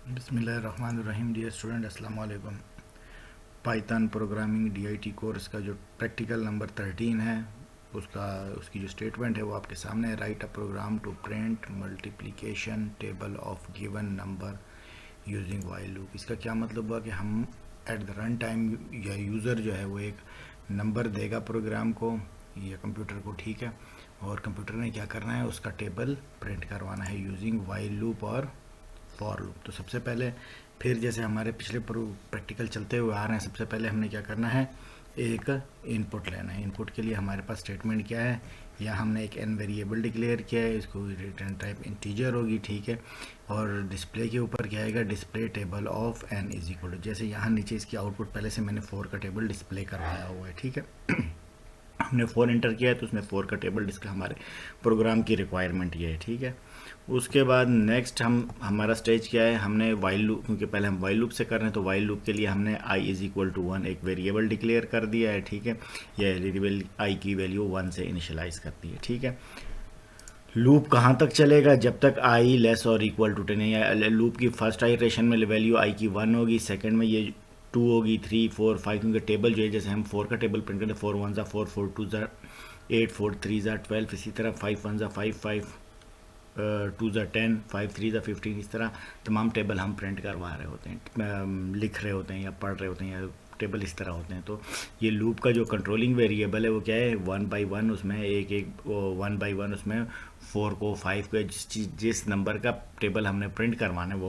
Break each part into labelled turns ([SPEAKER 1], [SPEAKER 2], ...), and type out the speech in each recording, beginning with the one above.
[SPEAKER 1] बिस्मिल्लाहिर्रहमानिर्रहीम। Dear student, अस्सलाम वालेकुम। पाइथन प्रोग्रामिंग डीआईटी कोर्स का जो प्रैक्टिकल नंबर 13 है उसकी जो स्टेटमेंट है वो आपके सामने है। Write a program to print multiplication table of given number using while loop. इसका क्या मतलब हुआ कि हम एट द रन टाइम या यूज़र जो है वो एक नंबर देगा प्रोग्राम को या कंप्यूटर को, ठीक है, और कंप्यूटर ने क्या करना है, उसका टेबल प्रिंट करवाना है यूजिंग वाइल लूप और फॉर लूप। तो सबसे पहले फिर जैसे हमारे पिछले प्रैक्टिकल चलते हुए आ रहे हैं, सबसे पहले हमने क्या करना है, एक इनपुट लेना है। इनपुट के लिए हमारे पास स्टेटमेंट क्या है, या हमने एक एन वेरिएबल डिक्लेयर किया है, इसको रिटर्न टाइप इंटीजर होगी, ठीक है, और डिस्प्ले के ऊपर क्या आएगा, display table of N is equal to, जैसे यहाँ नीचे इसकी आउटपुट पहले से मैंने 4 का टेबल डिस्प्ले करवाया हुआ है, ठीक है। हमने 4 इंटर किया है तो उसमें 4 का टेबल जिसका हमारे प्रोग्राम की रिक्वायरमेंट ये है, ठीक है। उसके बाद नेक्स्ट हमारा स्टेज क्या है, हमने वाइल लूप, क्योंकि पहले हम वाइल लूप से कर रहे हैं तो वाइल लूप के लिए हमने i इज़ इक्वल टू 1 एक वेरिएबल डिक्लेयर कर दिया है, ठीक है। यह वेरिएबल i की वैल्यू 1 से इनिशियलाइज करती है, ठीक है। लूप कहाँ तक चलेगा, जब तक i लेस और इक्वल टू 10 है। लूप की फर्स्ट आइटरेशन में वैल्यू i की 1 होगी, सेकंड में ये 2 होगी, 3 4 5, क्योंकि टेबल जो है जैसे हम 4 का टेबल प्रिंट करते हैं, 4 1 4 4 2 8 4 3 12, इसी तरह 5 1 5 5 2 10 5 3 15, इस तरह तमाम टेबल हम प्रिंट करवा रहे होते हैं, लिख रहे होते हैं या पढ़ रहे होते हैं, या टेबल इस तरह होते हैं। तो ये लूप का जो कंट्रोलिंग वेरिएबल है वो क्या है, 1 बाई 1, उसमें एक 1 बाई 1 उसमें 4 को 5 को जिस नंबर का टेबल हमने प्रिंट करवाना है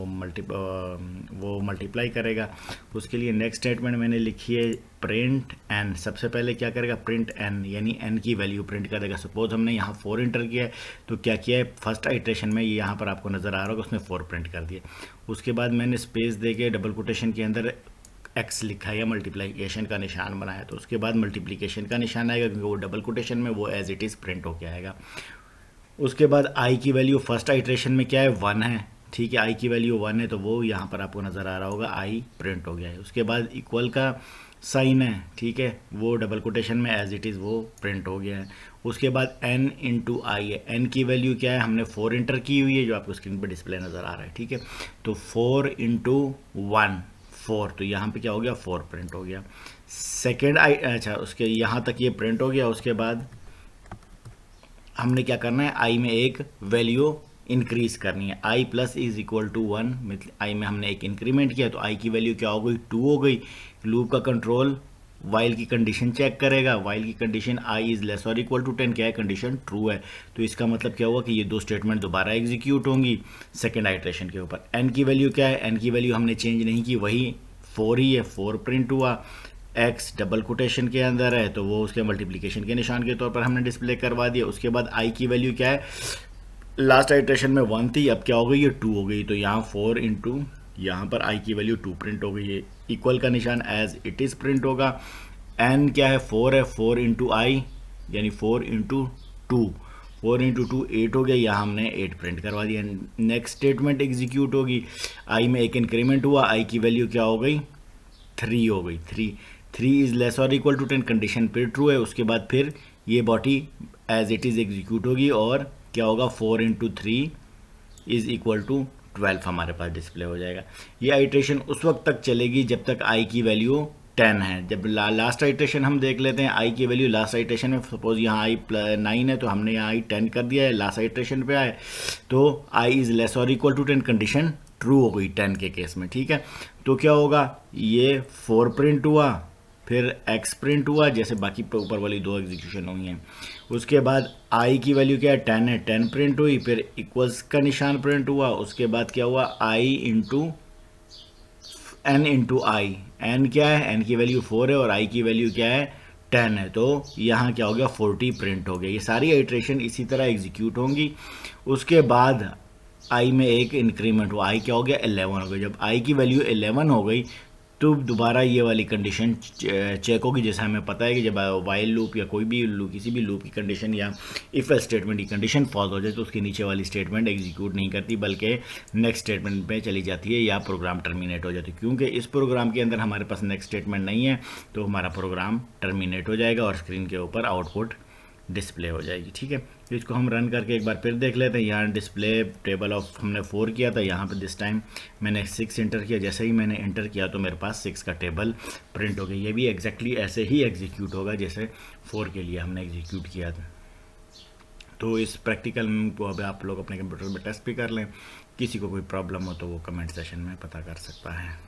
[SPEAKER 1] वो मल्टीप्लाई करेगा। उसके लिए नेक्स्ट स्टेटमेंट मैंने लिखी है प्रिंट एन। सबसे पहले क्या करेगा, प्रिंट एन, यानी एन की वैल्यू प्रिंट करेगा। सपोज हमने यहाँ 4 इंटर किया है तो क्या किया है, फर्स्ट आइट्रेशन में ये यहाँ पर आपको नज़र आ रहा होगा, उसने 4 प्रिंट कर दिया। उसके बाद मैंने स्पेस दे के डबल कोटेशन के अंदर एक्स लिखा है या मल्टीप्लिकेशन का निशान बनाया, तो उसके बाद मल्टीप्लिकेशन का निशान आएगा क्योंकि वो डबल कोटेशन में वो एज इट इज़ प्रिंट होके आएगा। उसके बाद आई की वैल्यू फर्स्ट आइट्रेशन में क्या है, 1 है, ठीक है, आई की वैल्यू 1 है तो वो यहाँ पर आपको नज़र आ रहा होगा आई प्रिंट हो गया है। उसके बाद इक्वल का साइन है, ठीक है, वो डबल कोटेशन में एज इट इज़ वो प्रिंट हो गया है। उसके बाद n इंटू आई है, n की वैल्यू क्या है, हमने 4 इंटर की हुई है जो आपको स्क्रीन पर डिस्प्ले नज़र आ रहा है, ठीक है। तो 4 इंटू 1 4, तो यहाँ पे क्या हो गया, 4 प्रिंट हो गया। सेकेंड आई, अच्छा, उसके यहाँ तक ये प्रिंट हो गया। उसके बाद हमने क्या करना है, आई में एक वैल्यू इंक्रीज करनी है, आई प्लस इज इक्वल टू 1, मतलब आई में हमने एक इंक्रीमेंट किया तो आई की वैल्यू क्या हो गई, 2 हो गई। लूप का कंट्रोल वाइल की कंडीशन चेक करेगा, वाइल की कंडीशन आई इज लेस और इक्वल टू 10 क्या है, कंडीशन ट्रू है, तो इसका मतलब क्या हुआ कि ये दो स्टेटमेंट दोबारा एग्जीक्यूट होंगी सेकेंड आइट्रेशन के ऊपर। एन की वैल्यू क्या है, एन की वैल्यू हमने चेंज नहीं की, वही 4 ही है, 4 प्रिंट हुआ। एक्स डबल कोटेशन के अंदर है तो वो उसके मल्टीप्लिकेशन के निशान के तौर पर हमने डिस्प्ले करवा दिया। उसके बाद आई की वैल्यू क्या है, लास्ट आइट्रेशन में 1 थी, अब क्या हो गई, ये 2 हो गई, तो यहाँ 4 इंटू यहाँ पर आई की वैल्यू 2 प्रिंट हो गई है। इक्वल का निशान एज इट इज़ प्रिंट होगा। एन क्या है, 4 है, 4 इंटू आई यानी 4 इंटू 2, 4 इंटू 2 8 हो गया, यहाँ हमने 8 प्रिंट करवा दिया। नेक्स्ट स्टेटमेंट एग्जीक्यूट होगी, आई में एक इंक्रीमेंट हुआ, आई की वैल्यू क्या हो गई, 3 हो गई, 3 इज़ लेस और इक्वल टू 10, कंडीशन फिर ट्रू है। उसके बाद फिर ये body as it is execute होगी और क्या होगा, 4 इंटू 3 इज़ इक्वल टू 12 हमारे पास डिस्प्ले हो जाएगा। ये आइट्रेशन उस वक्त तक चलेगी जब तक आई की वैल्यू 10 है। जब लास्ट आइट्रेशन हम देख लेते हैं, आई की वैल्यू लास्ट आइट्रेशन में सपोज यहाँ आई 9 है तो हमने यहाँ आई 10 कर दिया है, लास्ट आइट्रेशन पे आए तो आई इज़ लेस और इक्वल टू 10, कंडीशन ट्रू हो गई 10 के केस में, ठीक है। तो क्या होगा, ये 4 प्रिंट हुआ, फिर x प्रिंट हुआ, जैसे बाकी ऊपर वाली दो एग्जीक्यूशन हुई हैं। उसके बाद i की वैल्यू क्या है, 10 है, 10 प्रिंट हुई, फिर इक्वल्स का निशान प्रिंट हुआ। उसके बाद क्या हुआ, i into n into I, n क्या है, n की वैल्यू 4 है और i की वैल्यू क्या है, 10 है, तो यहाँ क्या हो गया, 40 प्रिंट हो गया। ये सारी आइट्रेशन इसी तरह एग्जीक्यूट होंगी। उसके बाद आई में एक इंक्रीमेंट हुआ, आई क्या हो गया, 11 हो गया। जब आई की वैल्यू 11 हो गई तो दोबारा ये वाली कंडीशन चेक होगी। जैसे हमें पता है कि जब वाइल लूप या कोई भी लूप, किसी भी लूप की कंडीशन या इफ एल्स स्टेटमेंट की कंडीशन फॉल्स हो जाए तो उसके नीचे वाली स्टेटमेंट एग्जीक्यूट नहीं करती बल्कि नेक्स्ट स्टेटमेंट पे चली जाती है या प्रोग्राम टर्मिनेट हो जाती है। क्योंकि इस प्रोग्राम के अंदर हमारे पास नेक्स्ट स्टेटमेंट नहीं है तो हमारा प्रोग्राम टर्मिनेट हो जाएगा और स्क्रीन के ऊपर आउटपुट डिस्प्ले हो जाएगी, ठीक है। तो इसको हम रन करके एक बार फिर देख लेते हैं। यहाँ डिस्प्ले टेबल ऑफ हमने 4 किया था, यहाँ पे दिस टाइम मैंने 6 इंटर किया। जैसे ही मैंने इंटर किया तो मेरे पास 6 का टेबल प्रिंट हो गया। ये भी एग्जैक्टली ऐसे ही एग्जीक्यूट होगा जैसे 4 के लिए हमने एग्जीक्यूट किया था। तो इस प्रैक्टिकल को अब आप लोग अपने कंप्यूटर में टेस्ट भी कर लें। किसी को कोई प्रॉब्लम हो तो वो कमेंट सेशन में पता कर सकता है।